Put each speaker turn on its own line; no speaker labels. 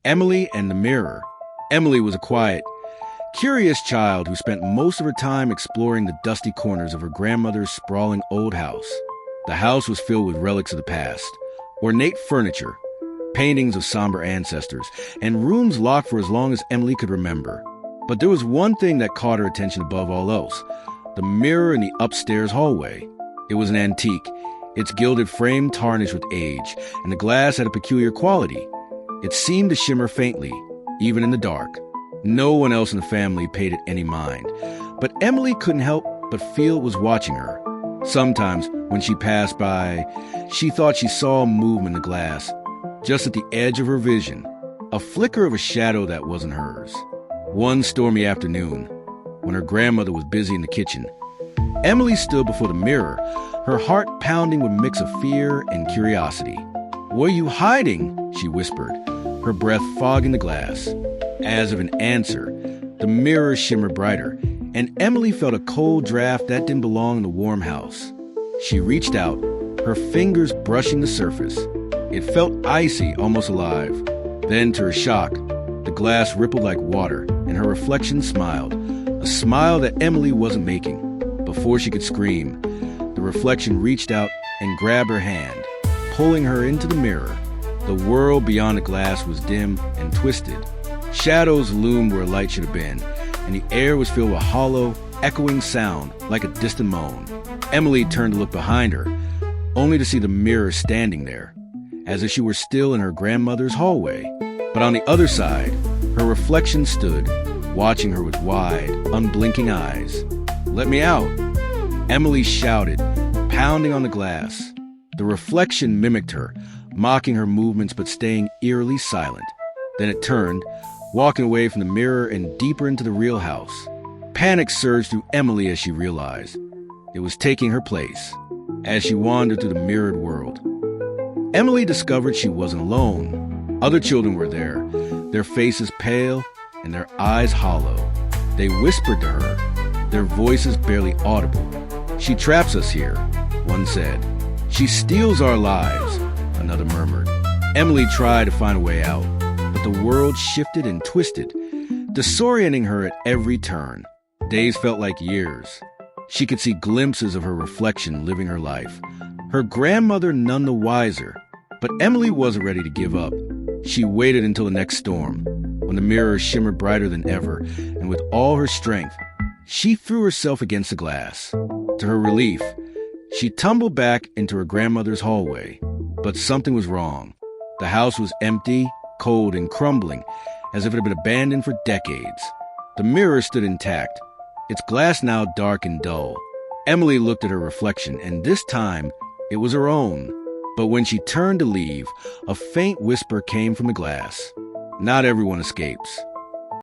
Emily and the Mirror. Emily was a quiet, curious child who spent most of her time exploring the dusty corners of her grandmother's sprawling old house. The house was filled with relics of the past, ornate furniture, paintings of somber ancestors, and rooms locked for as long as Emily could remember. But there was one thing that caught her attention above all else: the mirror in the upstairs hallway. It was an antique, its gilded frame tarnished with age, and the glass had a peculiar quality. It seemed to shimmer faintly, even in the dark. No one else in the family paid it any mind, but Emily couldn't help but feel it was watching her. Sometimes, when she passed by, she thought she saw a movement in the glass, just at the edge of her vision, a flicker of a shadow that wasn't hers. One stormy afternoon, when her grandmother was busy in the kitchen, Emily stood before the mirror, her heart pounding with a mix of fear and curiosity. "What are you hiding?" she whispered, her breath fogging the glass. As of an answer, the mirror shimmered brighter, and Emily felt a cold draft that didn't belong in the warm house. She reached out, her fingers brushing the surface. It felt icy, almost alive. Then, to her shock, the glass rippled like water, and her reflection smiled, a smile that Emily wasn't making. Before she could scream, the reflection reached out and grabbed her hand, pulling her into the mirror. The world beyond the glass was dim and twisted. Shadows loomed where light should have been, and the air was filled with hollow, echoing sound like a distant moan. Emily turned to look behind her, only to see the mirror standing there, as if she were still in her grandmother's hallway. But on the other side, her reflection stood, watching her with wide, unblinking eyes. "Let me out!" Emily shouted, pounding on the glass. The reflection mimicked her, mocking her movements but staying eerily silent. Then it turned, walking away from the mirror and deeper into the real house. Panic surged through Emily as she realized it was taking her place. As she wandered through the mirrored world, Emily discovered she wasn't alone. Other children were there, their faces pale and their eyes hollow. They whispered to her, their voices barely audible. "She traps us here," one said. "She steals our lives," another murmured. Emily tried to find a way out, but the world shifted and twisted, disorienting her at every turn. Days felt like years. She could see glimpses of her reflection living her life, her grandmother none the wiser. But Emily wasn't ready to give up. She waited until the next storm, when the mirror shimmered brighter than ever, and with all her strength, she threw herself against the glass. To her relief, she tumbled back into her grandmother's hallway. But something was wrong. The house was empty, cold, and crumbling, as if it had been abandoned for decades. The mirror stood intact, its glass now dark and dull. Emily looked at her reflection, and this time, it was her own. But when she turned to leave, a faint whisper came from the glass. "Not everyone escapes.